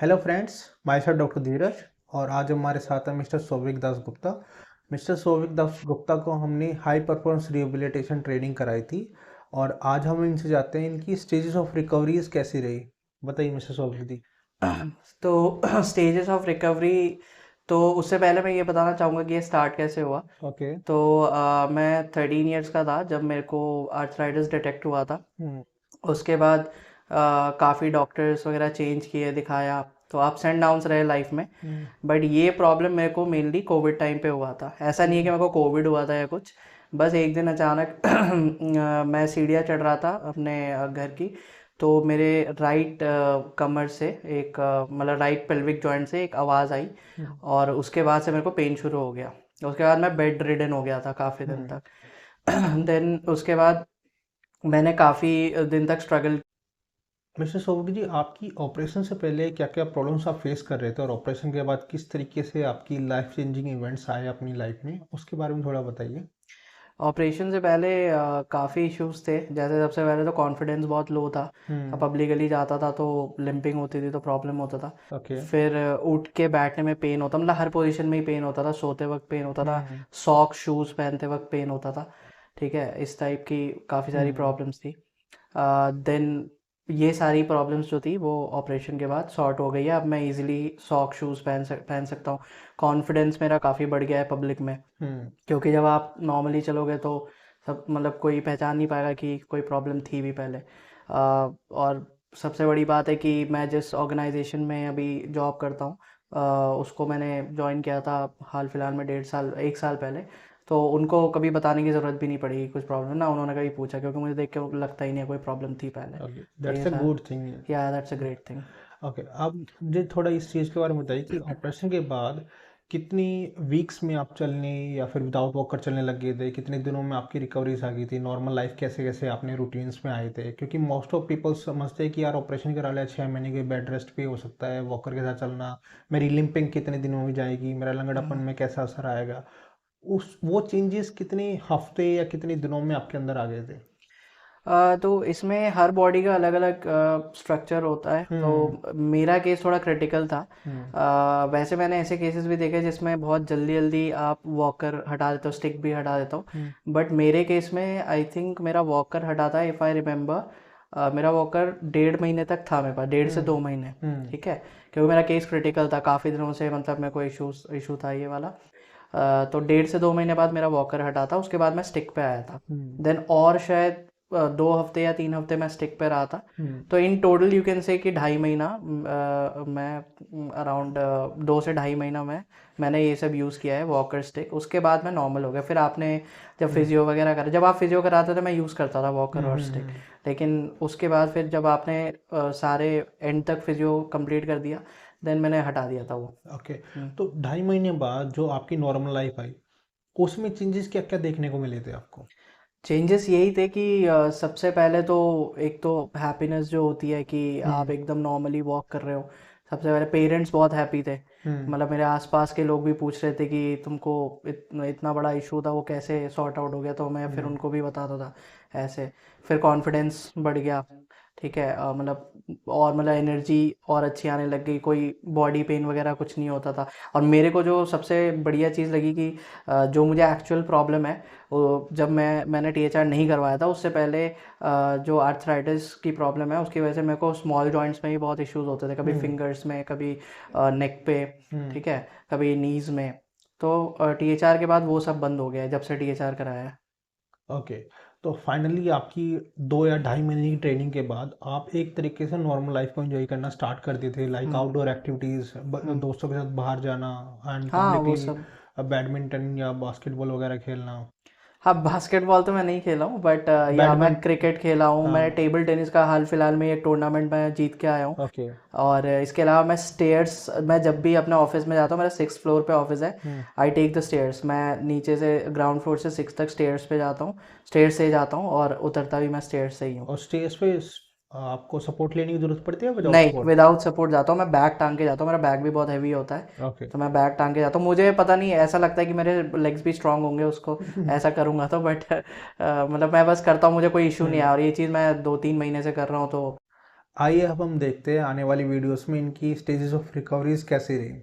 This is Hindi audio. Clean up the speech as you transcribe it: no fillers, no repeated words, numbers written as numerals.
Hello friends, myself doctor Dheeraj. और आज हमारे साथ है मिस्टर सौविक दास गुप्ता। मिस्टर सौविक दास गुप्ता को हमने हाई परफॉर्मेंस रिहेबिलिटेशन ट्रेनिंग कराई थी और आज हम इनसे जानते हैं इनकी स्टेजेस ऑफ रिकवरीज कैसी रही। बताइए मिस्टर सौविक दी। तो स्टेजेस ऑफ रिकवरी। तो उससे पहले मैं ये बताना चाहूँगा कि ये स्टार्ट कैसे हुआ। ओके। तो मैं 13 इयर्स का था जब मेरे को आर्थराइटिस डिटेक्ट हुआ था। हम्म। उसके बाद काफ़ी डॉक्टर्स वगैरह चेंज किए, दिखाया, तो अप्स एंड डाउन्स रहे लाइफ में। हम्म। बट ये प्रॉब्लम मेरे को मेनली कोविड टाइम पे हुआ था। ऐसा नहीं है कि मेरे को कोविड हुआ था या कुछ। बस एक दिन अचानक मैं सीढ़ियाँ चढ़ रहा था अपने घर की। तो मेरे राइट कमर से एक मतलब राइट पेल्विक जॉइंट से एक आवाज़ आई। हम्म। और उसके बाद से मेरे को पेन शुरू हो गया। उसके बाद मैं बेड रिडन हो गया था काफ़ी दिन हम्म। तक। देन उसके बाद मैंने काफ़ी दिन तक स्ट्रगल। मिस्टर सौविक जी, आपकी ऑपरेशन से पहले क्या क्या प्रॉब्लम्स आप फेस कर रहे थे और ऑपरेशन के बाद किस तरीके से आपकी लाइफ चेंजिंग इवेंट्स आए अपनी लाइफ में, उसके बारे में थोड़ा बताइए। ऑपरेशन से पहले काफ़ी इश्यूज थे। जैसे सबसे पहले तो कॉन्फिडेंस बहुत लो था। हम्म। पब्लिकली जाता था तो लिम्पिंग होती थी तो प्रॉब्लम होता था। ओके। फिर उठ के बैठने में पेन होता, मतलब हर पोजीशन में ही पेन होता था। सोते वक्त पेन होता था, हम्म। सॉक्स शूज़ पहनते वक्त पेन होता था। ठीक है, इस टाइप की काफ़ी सारी हम्म। प्रॉब्लम्स थी। देन ये सारी प्रॉब्लम्स जो थी वो ऑपरेशन के बाद सॉर्ट हो गई है। अब मैं इजीली सॉक शूज़ पहन सकता हूँ। कॉन्फिडेंस मेरा काफ़ी बढ़ गया है पब्लिक में। हम्म। क्योंकि जब आप नॉर्मली चलोगे तो सब मतलब कोई पहचान नहीं पाएगा कि कोई प्रॉब्लम थी भी पहले। और सबसे बड़ी बात है कि मैं जिस ऑर्गेनाइजेशन में अभी जॉब करता हूँ, उसको मैंने ज्वाइन किया था हाल फिलहाल में, 1.5 साल 1 साल पहले। तो उनको कभी बताने की ज़रूरत भी नहीं पड़ी कुछ प्रॉब्लम, ना उन्होंने कभी पूछा, क्योंकि मुझे देख के लगता ही नहीं है कोई प्रॉब्लम थी पहले। ओके, तो ये दैट्स अ था। Good thing. या that's a great thing. Okay, आप मुझे थोड़ा इस चीज़ के बारे में बताइए कि ऑपरेशन के बाद कितनी वीक्स में आप चलने या फिर विदाउट वॉकर चलने लग गए थे, कितने दिनों में आपकी रिकवरीज आ गई थी, नॉर्मल लाइफ कैसे कैसे आपने रूटीन्स में आए थे। क्योंकि मोस्ट ऑफ पीपल समझते हैं कि यार ऑपरेशन करा लिया 6 महीने के बेड रेस्ट पे हो सकता है, वॉकर के साथ चलना, मेरी लिम्पिंग कितने दिनों में जाएगी, मेरा लंगड़ापन में कैसा असर आएगा। उस वो चेंजेस कितने हफ्ते या कितने दिनों में आपके अंदर आ गए थे। तो इसमें हर बॉडी का अलग अलग स्ट्रक्चर होता है। हम्म। तो मेरा केस थोड़ा क्रिटिकल था। हम्म। वैसे मैंने ऐसे केसेस भी देखे जिसमें बहुत जल्दी जल्दी आप वॉकर हटा देते हो, स्टिक भी हटा देता हम्म। हूँ। बट मेरे केस में आई थिंक मेरा वॉकर हटा था, इफ़ आई रिमेंबर, मेरा वॉकर 1.5 महीने तक था मेरे पास, 1.5 से 2 महीने। हम्म। ठीक है, क्योंकि मेरा केस क्रिटिकल था काफ़ी दिनों से, मतलब मेरे को इशू था ये वाला। तो 1.5 से 2 महीने बाद मेरा वॉकर हटा था, उसके बाद मैं स्टिक पे आया था। हम्म। देन और शायद 2 हफ्ते या 3 हफ्ते मैं स्टिक पे रहा था। हम्म। तो in total you can say कि 2.5 महीना, मैं अराउंड 2 से 2.5 महीना मैंने ये सब यूज़ किया है वॉकर स्टिक। उसके बाद मैं नॉर्मल हो गया। फिर आपने जब हम्म। फिजियो वगैरह करा, जब आप फिजियो कराते थे मैं यूज़ करता था वॉकर हम्म। और स्टिक। लेकिन उसके बाद फिर जब आपने सारे एंड तक फिजियो कंप्लीट कर दिया, देन मैंने हटा दिया था वो। ओके। हम्म। तो 2.5 महीने बाद जो आपकी नॉर्मल लाइफ आई, उसमें चेंजेस क्या क्या देखने को मिले थे आपको। चेंजेस यही थे कि सबसे पहले तो एक तो हैप्पीनेस जो होती है कि आप हम्म। एकदम नॉर्मली वॉक कर रहे हो। सबसे पहले पेरेंट्स बहुत हैप्पी थे। हम्म। मतलब मेरे आसपास के लोग भी पूछ रहे थे कि तुमको इतना बड़ा इशू था वो कैसे सॉर्ट आउट हो गया, तो मैं फिर हम्म। उनको भी बताता था ऐसे। फिर कॉन्फिडेंस बढ़ गया। ठीक है, मतलब और मतलब एनर्जी और अच्छी आने लग गई, कोई बॉडी पेन वगैरह कुछ नहीं होता था। और मेरे को जो सबसे बढ़िया चीज़ लगी कि जो मुझे एक्चुअल प्रॉब्लम है, वो जब मैंने टीएचआर नहीं करवाया था उससे पहले, जो आर्थराइटिस की प्रॉब्लम है उसकी वजह से मेरे को स्मॉल जॉइंट्स में ही बहुत इश्यूज होते थे, कभी हम्म। फिंगर्स में, कभी नेक पे। हम्म। ठीक है, कभी नीज में। तो टीएचआर के बाद वो सब बंद हो गया है जब से टीएचआर कराया है। ओके। तो फाइनली आपकी 2 या 2.5 महीने की ट्रेनिंग के बाद आप एक तरीके से नॉर्मल लाइफ को एंजॉय करना स्टार्ट कर देते थे, लाइक हम्म। आउटडोर एक्टिविटीज़, हम्म। दोस्तों के साथ बाहर जाना एंड हाँ वो पब्लिकली सब। बैडमिंटन या बास्केटबॉल वगैरह खेलना। हाँ, बास्केटबॉल तो मैं नहीं खेला हूँ, बट या मैं बैडमिंटन। क्रिकेट खेला हूँ। हाँ। मैं टेबल टेनिस का हाल फिलहाल में एक टूर्नामेंट में जीत के आया हूँ। ओके। और इसके अलावा मैं स्टेयर्स, मैं जब भी अपने ऑफिस में जाता हूँ, मेरा 6th फ्लोर पे ऑफिस है। हम्म। आई टेक द स्टेयर्स, मैं नीचे से ग्राउंड फ्लोर से 6 तक स्टेयर्स पे जाता हूँ, स्टेयर्स से जाता हूँ, और उतरता भी मैं स्टेयर्स से ही हूँ। और स्टेज पे आपको सपोर्ट लेने की जरूरत पड़ती है विदाउट नहीं, सपोर्ट। विदाउट सपोर्ट जाता हूँ, मैं बैग टांग के जाता हूँ, मेरा बैग भी बहुत हैवी होता है। ओके। तो मैं बैग टांग के जाता हूँ, मुझे पता नहीं ऐसा लगता है कि मेरे लेग्स भी स्ट्रांग होंगे उसको ऐसा करूँगा तो, बट मतलब मैं बस करता हूँ, मुझे कोई इशू नहीं है। हम्म। और ये चीज़ मैं 2-3 महीने से कर रहा हूँ, तो आइए अब हम देखते हैं आने वाली वीडियोस में इनकी स्टेजेस ऑफ रिकवरीज कैसी रही।